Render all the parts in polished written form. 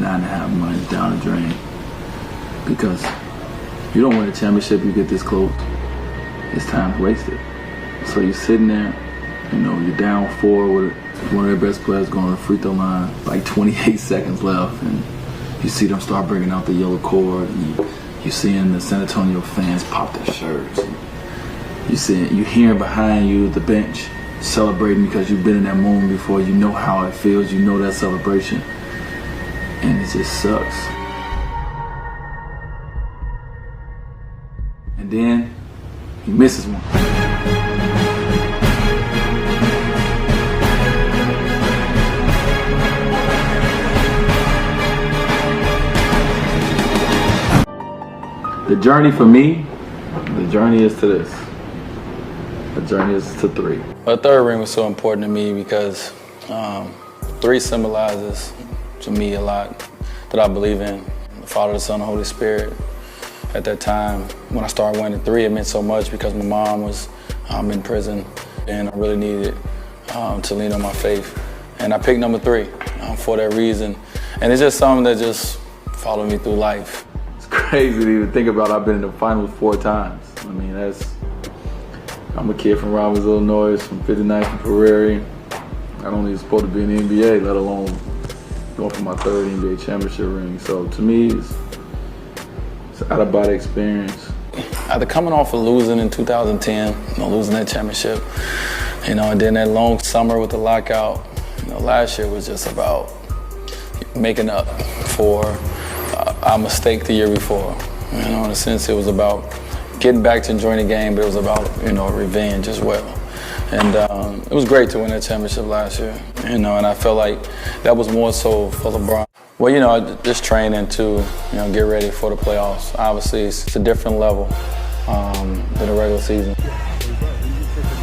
9.5 months down the drain. Because you don't win a championship, you get this close. It's time wasted. So you're sitting there, you're down 4 with one of their best players going to the free throw line, like 28 seconds left, and you see them start bringing out the yellow cord, and you're seeing the San Antonio fans pop their shirts. You're hearing behind you the bench celebrating because you've been in that moment before. You know how it feels. You know that celebration, and it just sucks. And then he misses one. The journey for me, the journey is to this. The journey is to 3. The third ring was so important to me because 3 symbolizes to me a lot that I believe in. The Father, the Son, the Holy Spirit. At that time, when I started winning 3, it meant so much because my mom was in prison and I really needed to lean on my faith. And I picked number 3 for that reason. And it's just something that just followed me through life. It's crazy to even think about. I've been in the finals 4 times. I mean, I'm a kid from Robbins, Illinois, from 59th and Prairie. I don't even supposed to be in the NBA, let alone going for my 3rd NBA championship ring. So to me, it's an out-of-body experience. After coming off of losing in 2010, losing that championship, and then that long summer with the lockout, last year was just about making up for our mistake the year before. In a sense, it was about getting back to enjoying the game, but it was about, revenge as well. And it was great to win that championship last year, and I felt like that was more so for LeBron. Well, just training to, get ready for the playoffs. Obviously, it's a different level than the regular season.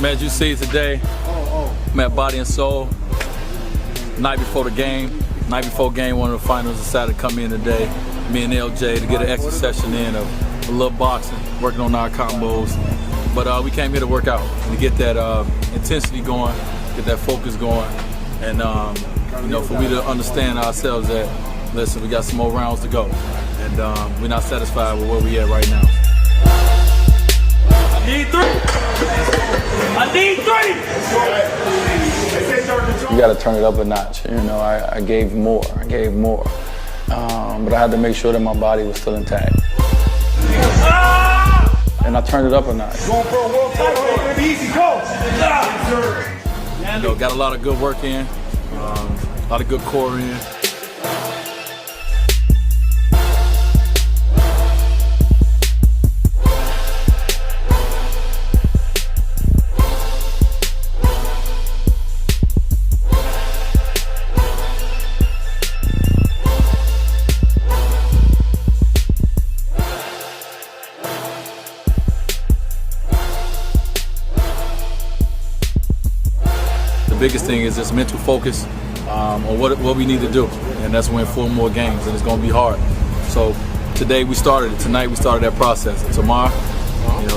Man, as you see today, man, body and soul. Night before the game, night before game 1 of the finals, decided to come in today, me and LJ, to get an extra session in of a little boxing, working on our combos. But we came here to work out and to get that intensity going, get that focus going, and for me to understand ourselves that, listen, we got some more rounds to go, and we're not satisfied with where we at right now. I need 3. I need 3. You got to turn it up a notch. I gave more. But I had to make sure that my body was still intact. And I turned it up a notch. Going for a world title, easy, go. Got a lot of good work in, a lot of good core in. The biggest thing is just mental focus on what we need to do, and that's win 4 more games, and it's going to be hard. So today we started it. Tonight we started that process, and tomorrow,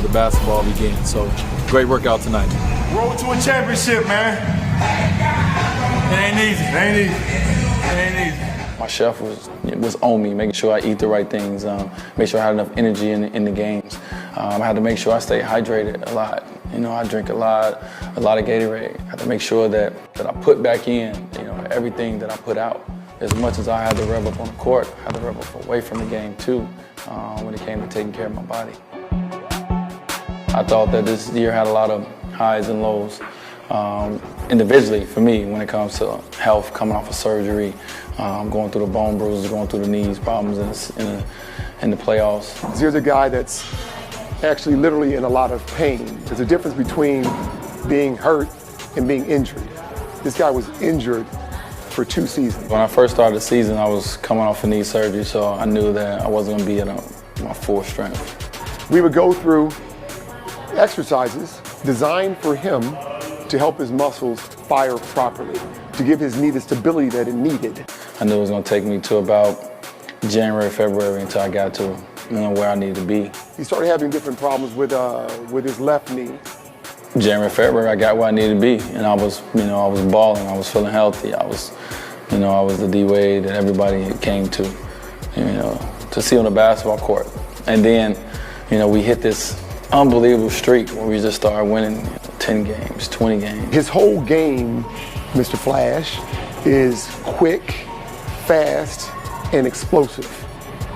the basketball begins. So great workout tonight. Road to a championship, man. It ain't easy. It ain't easy. It ain't easy. My chef was on me, making sure I eat the right things, make sure I had enough energy in the games. I had to make sure I stay hydrated a lot. I drink a lot of Gatorade. I had to make sure that I put back in, everything that I put out. As much as I had to rev up on the court, I had to rev up away from the game too, when it came to taking care of my body. I thought that this year had a lot of highs and lows. Individually, for me, when it comes to health, coming off of surgery, going through the bone bruises, going through the knees problems in the playoffs. Here's a guy that's actually literally in a lot of pain. There's a difference between being hurt and being injured. This guy was injured for 2 seasons. When I first started the season, I was coming off a knee surgery, so I knew that I wasn't going to be at my full strength. We would go through exercises designed for him to help his muscles fire properly, to give his knee the stability that it needed. I knew it was going to take me to about January, February until I got to where I needed to be. He started having different problems with his left knee. January, February, I got where I needed to be, and I was balling. I was feeling healthy. I was, You know, I was the D-Wade that everybody came to, you know, to see on the basketball court. And then, you know, we hit this unbelievable streak where we just started winning 10 games, 20 games. His whole game, Mr. Flash, is quick, fast, and explosive.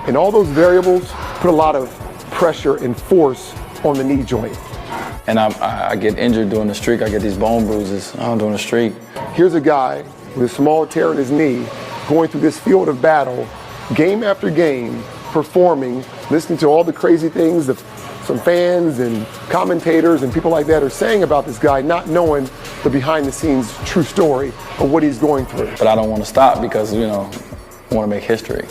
And all those variables put a lot of pressure and force on the knee joint. And I get injured during the streak. I get these bone bruises during the streak. Here's a guy with a small tear in his knee going through this field of battle, game after game, performing, listening to all the crazy things that some fans and commentators and people like that are saying about this guy, not knowing the behind-the-scenes true story of what he's going through. But I don't want to stop because, you know, I want to make history.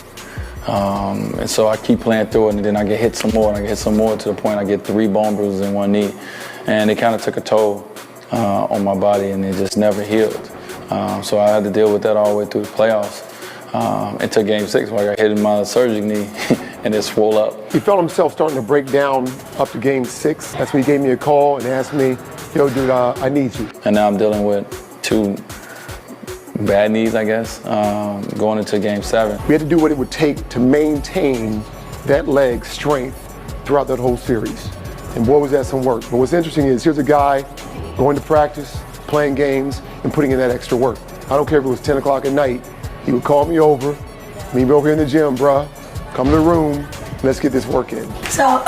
And so I keep playing through it, and then I get hit some more, and I get hit some more to the point I get 3 bone bruises in one knee. And it kind of took a toll on my body, and it just never healed. So I had to deal with that all the way through the playoffs until Game 6 where I got hit in my surgery knee and it swole up. He felt himself starting to break down up to Game 6. That's when he gave me a call and asked me, yo, dude, I need you. And now I'm dealing with 2 bad knees, I guess, going into Game 7. We had to do what it would take to maintain that leg strength throughout that whole series. And boy, was that some work. But what's interesting is here's a guy going to practice, playing games, and putting in that extra work. I don't care if it was 10 o'clock at night. He would call me over, meet me over here in the gym, bruh. Come to the room, let's get this work in. So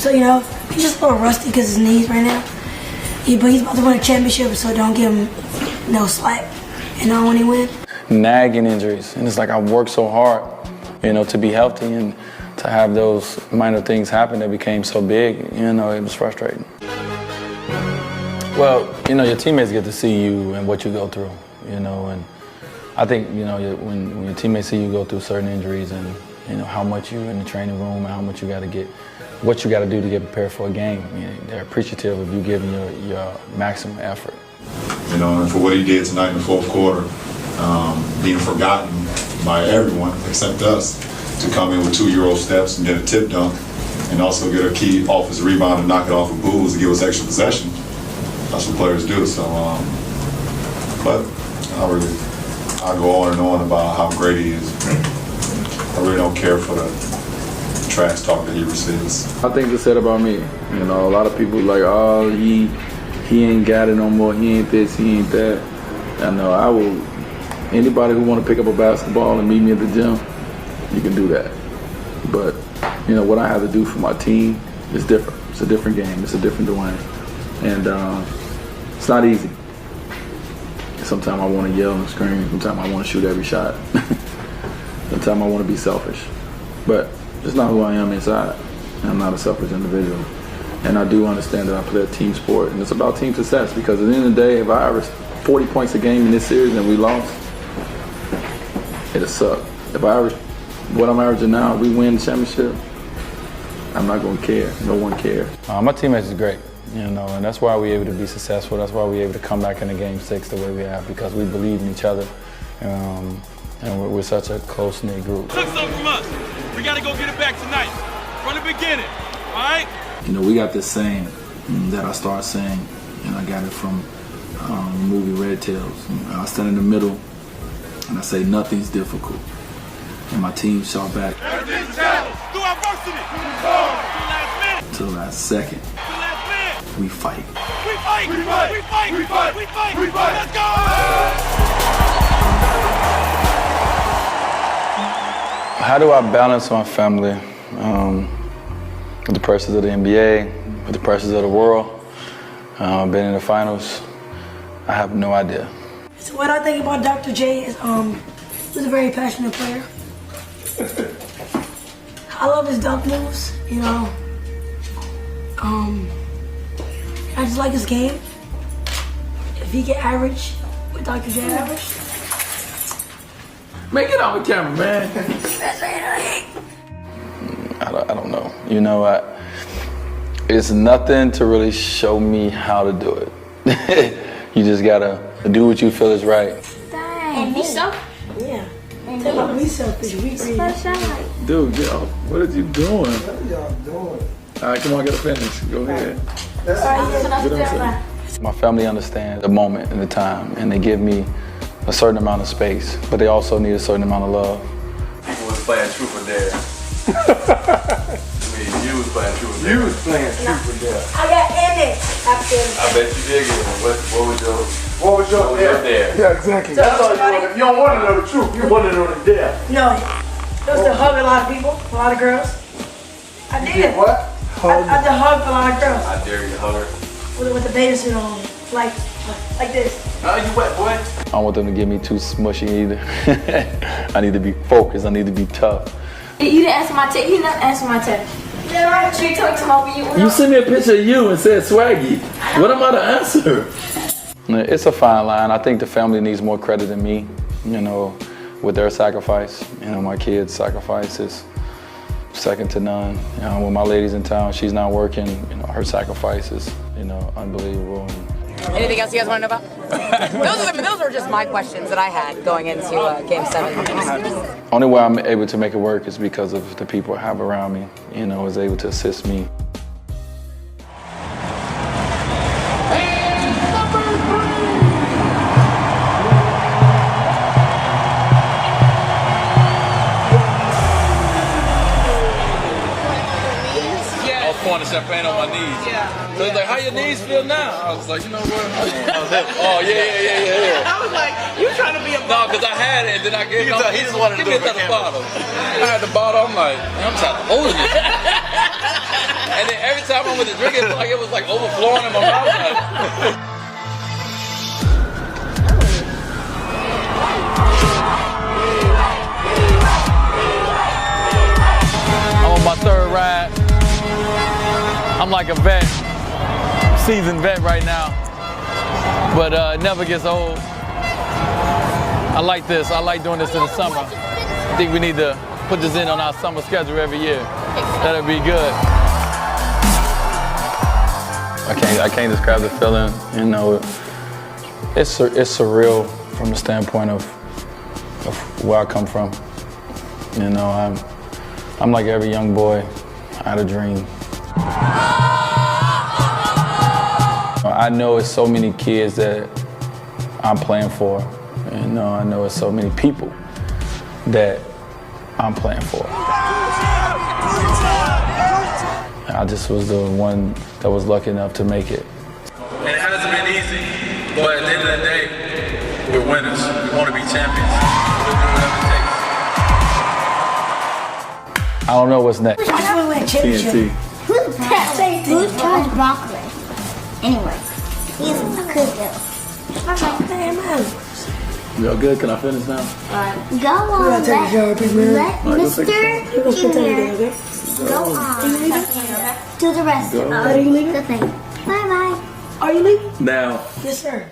you know, he's just a little rusty because his knees right now. But he's about to win a championship, so don't give him no slack. You know, when he wins. Nagging injuries, and it's like I worked so hard, you know, to be healthy, and to have those minor things happen that became so big, you know, it was frustrating. Well, you know, your teammates get to see you and what you go through, you know, and I think, you know, when your teammates see you go through certain injuries and, you know, how much you're in the training room and how much you got to get, what you got to do to get prepared for a game, you know, they're appreciative of you giving your maximum effort. You know, and for what he did tonight in the fourth quarter, being forgotten by everyone except us, to come in with 2 Euro steps and get a tip dunk, and also get a key off his rebound and knock it off of Bulls to give us extra possession. That's what players do. So, but I go on and on about how great he is. I really don't care for the trash talk that he receives. I think they said about me. You know, a lot of people like, oh, he ain't got it no more. He ain't this, he ain't that. I know I will. Anybody who want to pick up a basketball and meet me at the gym, you can do that. But you know what I have to do for my team is different. It's a different game. It's a different Dywane, and it's not easy. Sometimes I want to yell and scream. Sometimes I want to shoot every shot. Sometimes I want to be selfish. But it's not who I am inside. I'm not a selfish individual. And I do understand that I play a team sport, and it's about team success, because at the end of the day, if I average 40 points a game in this series and we lost, it'll suck. If I average what I'm averaging now, we win the championship, I'm not going to care. No one cares. My teammates is great, you know, and that's why we're able to be successful. That's why we're able to come back into Game 6 the way we have, because we believe in each other, and we're such a close-knit group. Took something from us. We got to go get it back tonight, from the beginning, all right? You know, we got this saying that I started saying, and I got it from the movie Red Tails. I stand in the middle, and I say, nothing's difficult. And my team shout back, everything's a challenge. Through adversity. To the last second. To the last minute. We fight. We fight. We fight. We fight. We fight. We fight. We fight. Let's go. How do I balance my family with the pressures of the NBA, with the pressures of the world, been in the finals? I have no idea. So what I think about Dr. J is he's a very passionate player. I love his dunk moves, you know. I just like his game. If he get average, with Dr. J average. Man, get on the camera, man. I don't know. You know, it's nothing to really show me how to do it. You just gotta do what you feel is right. And be selfish. Yeah. Tell about me selfish. We agree. Dude, yo, what are you doing? What are y'all doing? All right, come on, get a finish. Go ahead. My family understands the moment and the time, and they give me a certain amount of space, but they also need a certain amount of love. People was playing truth or dare. You was playing truth or dare. You was playing truth or dare. I got in it after. I bet you did get one. What was your dare? Yeah, exactly. That's all you want. You don't want to know the truth. You want to know the dare. No, it was to hug a lot of people, a lot of girls. I did. What? I did hug a lot of girls. I dare you to hug her. With the bathing suit on, like this. Oh, you wet, boy. I don't want them to get me too smushy either. I need to be focused. I need to be tough. You didn't answer my text. You didn't answer my text. Yeah, right. You took to over you. You sent me a picture of you and said swaggy. What am I to answer? It's a fine line. I think the family needs more credit than me, you know, with their sacrifice. You know, my kids' sacrifice is second to none. You know, when my lady's in town, she's not working, you know, her sacrifice is, you know, unbelievable. Anything else you guys want to know about? Those are just my questions that I had going into Game 7. Only way I'm able to make it work is because of the people I have around me, you know, is able to assist me. Pouring champagne on my knees. Yeah. So he's like, how your knees feel now? I was like, you know what? Oh, yeah. I was like, you trying to be a No, because I had it, and then I gave it. He just wanted to give me another bottle. I had the bottle, I'm like, man, I'm tired of holding it. And then every time I went to drink it, it was like overflowing in my mouth. I'm on my third ride. I'm like a vet, seasoned vet right now, but it never gets old. I like this. I like doing this in the summer. I think we need to put this in on our summer schedule every year. That'll be good. I can't describe the feeling. You know, it's surreal from the standpoint of where I come from. You know, I'm like every young boy. I had a dream. I know it's so many kids that I'm playing for. You know, I know it's so many people that I'm playing for. I just was the one that was lucky enough to make it. And it hasn't been easy, but at the end of the day, we're winners. We want to be champions. We'll do whatever it takes. I don't know what's next. TNT. Who's Charles Broccoli? Anyway, he's a good girl. Y'all good? Can I finish now? Go on, let Mr. Junior go on. Do the rest of the thing. Bye-bye. Are you leaving? Now. Yes, sir.